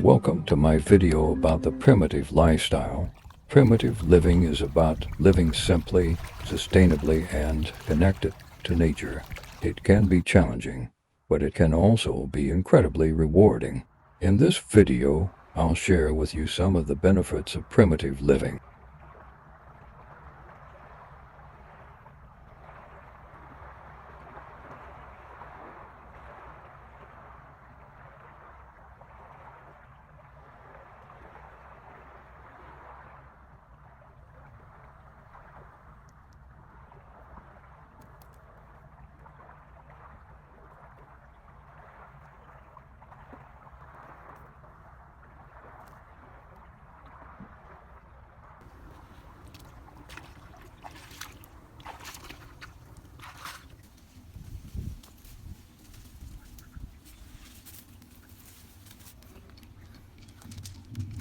Welcome to my video about the primitive lifestyle. Primitive living is about living simply, sustainably, and connected to nature. It can be challenging, but it can also be incredibly rewarding. In this video, I'll share with you some of the benefits of primitive living.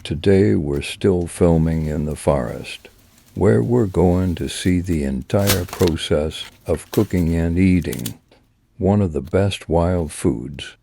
Today we're still filming in the forest, where we're going to see the entire process of cooking and eating one of the best wild foods.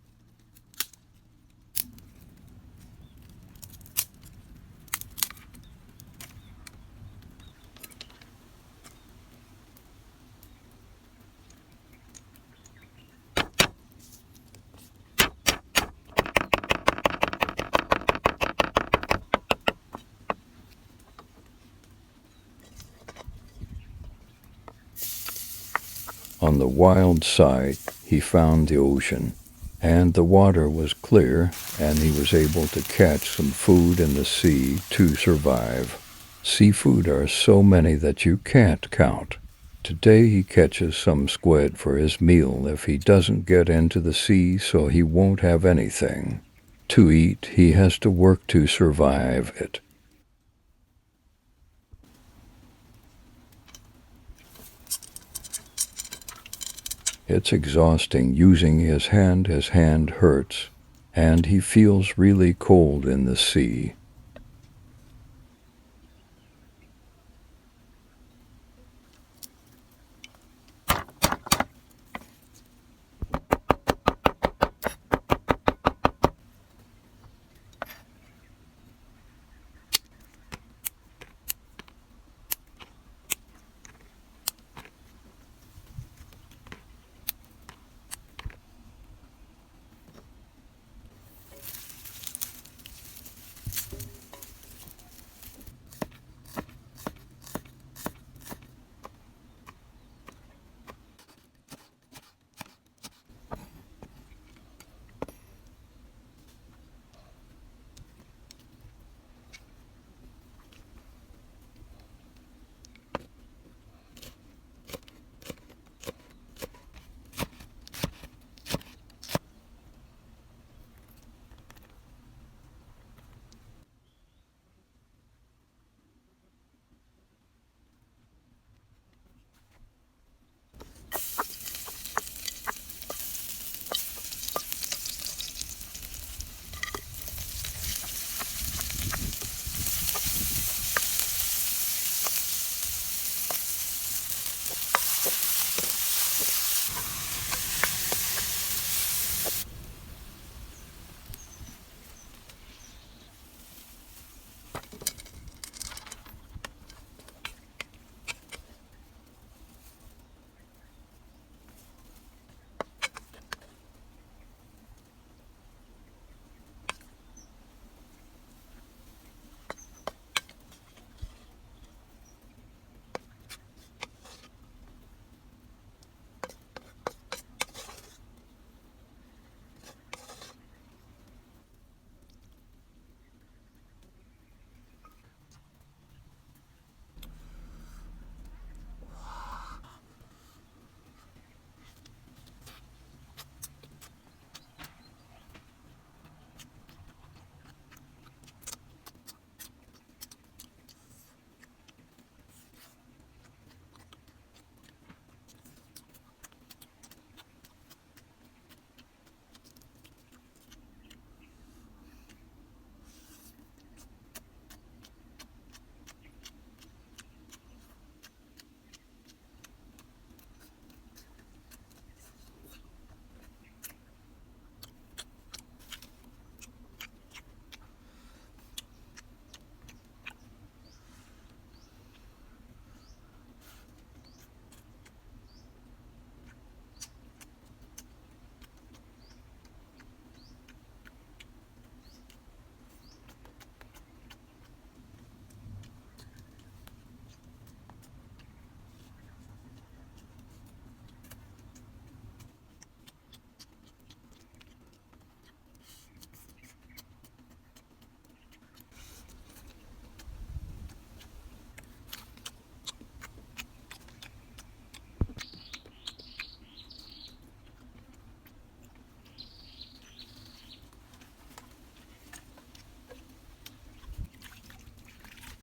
On the wild side, he found the ocean, and the water was clear, and he was able to catch some food in the sea to survive. Seafood are so many that you can't count. Today he catches some squid for his meal if he doesn't get into the sea, so he won't have anything to eat. He has to work to survive it. It's exhausting using his hand. His hand hurts, and he feels really cold in the sea.